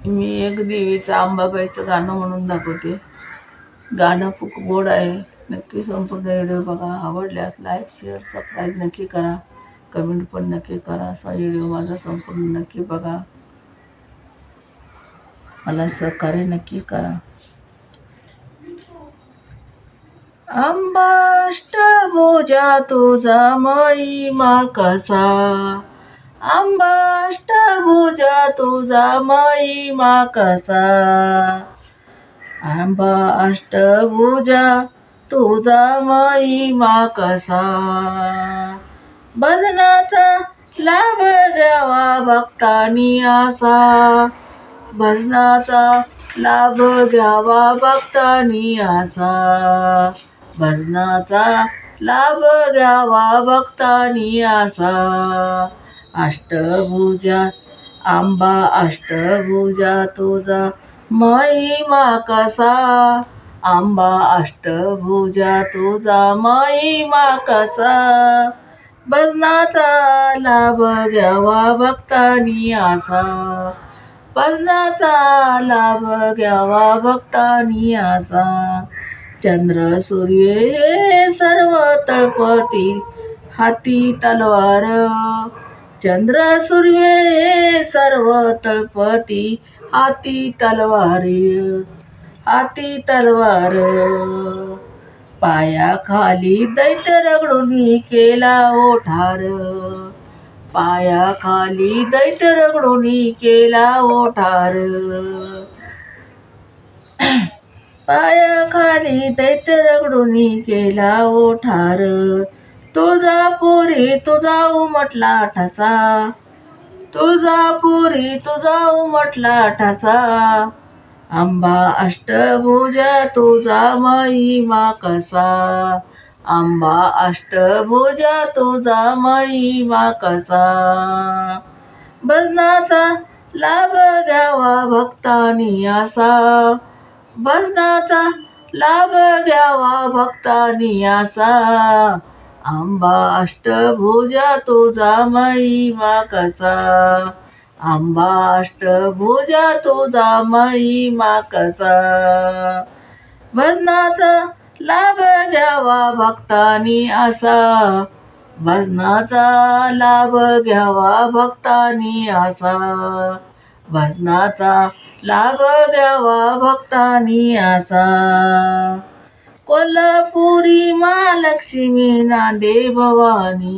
मी एक देवीचं अंबाबाईचं गाणं म्हणून दाखवते. गाणं खूप गोड आहे. नक्की संपूर्ण व्हिडिओ बघा. आवडल्यास लाईक शेअर सबस्क्राईब नक्की करा. कमेंट पण नक्की करा. असा व्हिडिओ माझा संपूर्ण नक्की बघा. मला सहकार्य नक्की करा. अंबाष्टभुजा तुझा महिमा कसा, अंबाष्टभुजा तुझा महिमा कसा, अंबा अष्टभुजा तुझा महिमा कसा. भजनाचा लाभ घ्यावा भक्तांनी असा, भजनाचा लाभ घ्यावा भक्तांनी असा, भजनाचा लाभ घ्यावा भक्तांनी असा. अष्टभुजा अंबा अष्टभुजा तुझा महिमा कसा, अंबा अष्टभुजा तुझा महिमा कसा. भजनाचा लाभ घ्यावा भक्तांनी असा, भजनाचा लाभ घ्यावा भक्तांनी असा. चंद्र सूर्य हे सर्व तळपती हाती तलवार, चंद्र सूर्य हे सर्व तळपती हाती तलवार, हाती तलवार. पायाखाली दैत्य रगडून केला ओठार, पायाखाली दैत्य रगडून केला ओठार, पायाखाली दैत्य रगडून केला ओठार. तुळजापुरी तुझा उमटला ठसा, तुळजापुरी तुझा उमटला ठसा. अंबा अष्टभुजा तुझा महिमा कसा, अंबा अष्टभुजा तुझा महिमा कसा. भजनाचा लाभ घ्यावा भक्तांनी असा, भजनाचा लाभ घ्यावा भक्तांनी असा. अंबा अष्टभुजा तुझा महिमा कसा, अंबा अष्टभुजा तुझा महिमा कसा. भजनाचा लाभ घ्यावा भक्तांनी असा, भजनाचा लाभ घ्यावा भक्तांनी असा, भजनाचा लाभ घ्यावा भक्तांनी असा. कोल्हापुरी महालक्ष्मी नांदे भवानी,